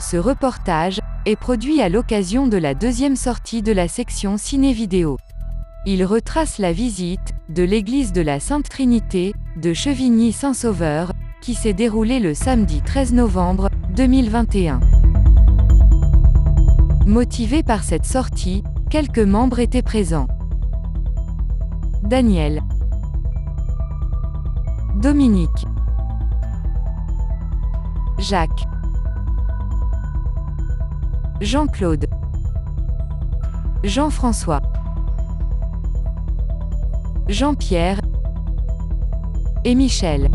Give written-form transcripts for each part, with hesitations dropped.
Ce reportage est produit à l'occasion de la deuxième sortie de la section ciné-vidéo. Il retrace la visite de l'église de la Sainte Trinité de Chevigny-Saint-Sauveur, qui s'est déroulée le samedi 13 novembre 2021. Motivés par cette sortie, quelques membres étaient présents. Daniel, Dominique, Jacques, Jean-Claude, Jean-François, Jean-Pierre et Michel.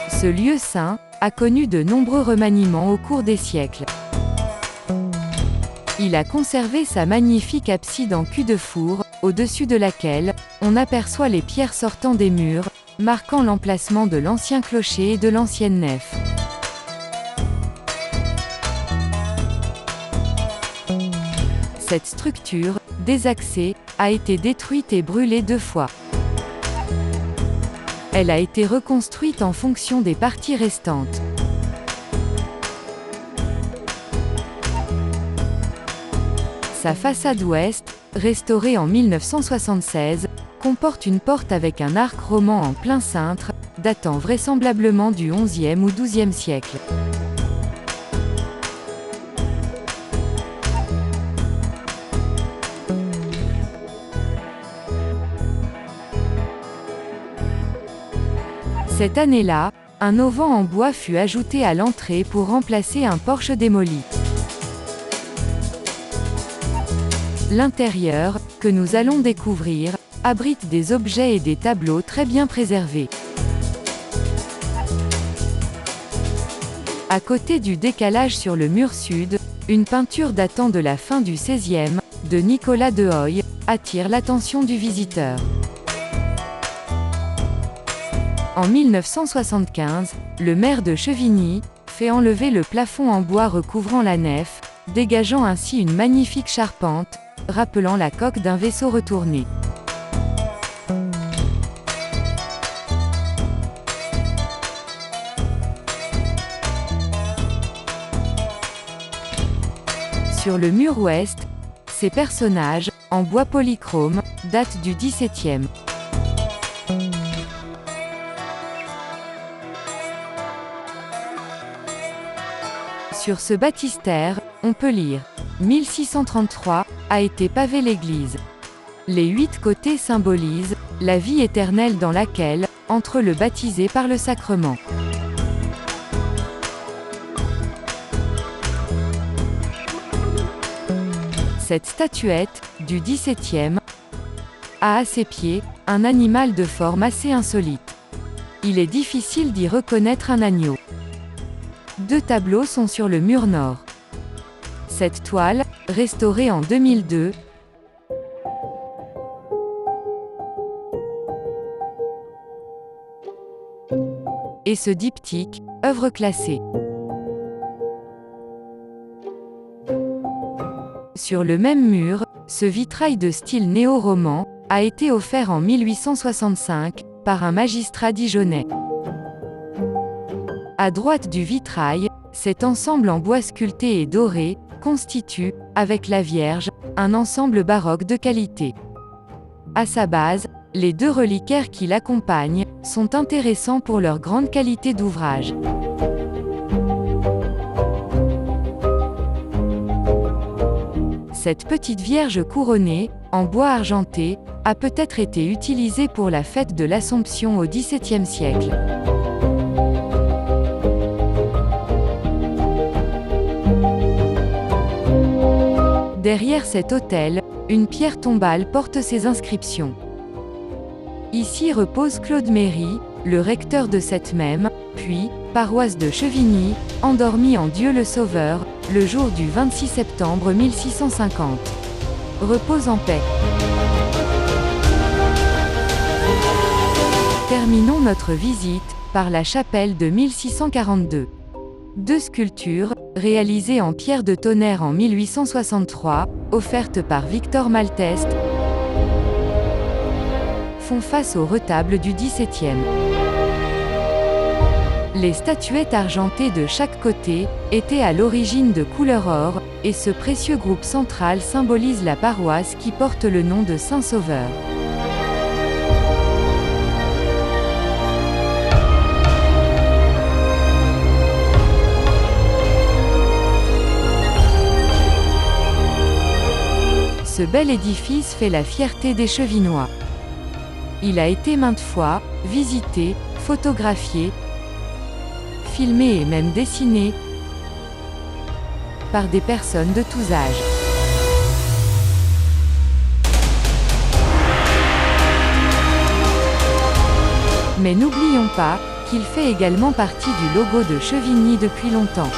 Ce lieu saint a connu de nombreux remaniements au cours des siècles. Il a conservé sa magnifique abside en cul-de-four, au-dessus de laquelle on aperçoit les pierres sortant des murs, marquant l'emplacement de l'ancien clocher et de l'ancienne nef. Cette structure, désaxée, a été détruite et brûlée 2 fois. Elle a été reconstruite en fonction des parties restantes. Sa façade ouest, restaurée en 1976, comporte une porte avec un arc roman en plein cintre, datant vraisemblablement du XIe ou XIIe siècle. Cette année-là, un auvent en bois fut ajouté à l'entrée pour remplacer un porche démoli. L'intérieur, que nous allons découvrir, abrite des objets et des tableaux très bien préservés. À côté du décalage sur le mur sud, une peinture datant de la fin du XVIe, de Nicolas de Hoy, attire l'attention du visiteur. En 1975, le maire de Chevigny fait enlever le plafond en bois recouvrant la nef, dégageant ainsi une magnifique charpente, rappelant la coque d'un vaisseau retourné. Sur le mur ouest, ces personnages, en bois polychrome, datent du XVIIe. Sur ce baptistère, on peut lire « 1633, a été pavée l'église ». Les 8 côtés symbolisent la vie éternelle dans laquelle entre le baptisé par le sacrement. Cette statuette, du XVIIe, a à ses pieds un animal de forme assez insolite. Il est difficile d'y reconnaître un agneau. 2 tableaux sont sur le mur nord. Cette toile, restaurée en 2002, et ce diptyque, œuvre classée. Sur le même mur, ce vitrail de style néo-roman a été offert en 1865 par un magistrat dijonnais. À droite du vitrail, cet ensemble en bois sculpté et doré constitue, avec la Vierge, un ensemble baroque de qualité. À sa base, les 2 reliquaires qui l'accompagnent sont intéressants pour leur grande qualité d'ouvrage. Cette petite Vierge couronnée, en bois argenté, a peut-être été utilisée pour la fête de l'Assomption au XVIIe siècle. Derrière cet autel, une pierre tombale porte ces inscriptions. Ici repose Claude Méry, le recteur de cette même, puis, paroisse de Chevigny, endormi en Dieu le Sauveur, le jour du 26 septembre 1650. Repose en paix. Terminons notre visite par la chapelle de 1642. 2 sculptures, réalisées en pierre de tonnerre en 1863, offertes par Victor Malteste, font face au retable du XVIIe. Les statuettes argentées de chaque côté étaient à l'origine de couleur or, et ce précieux groupe central symbolise la paroisse qui porte le nom de Saint-Sauveur. Ce bel édifice fait la fierté des Chevinois. Il a été maintes fois visité, photographié, filmé et même dessiné par des personnes de tous âges. Mais n'oublions pas qu'il fait également partie du logo de Chevigny depuis longtemps.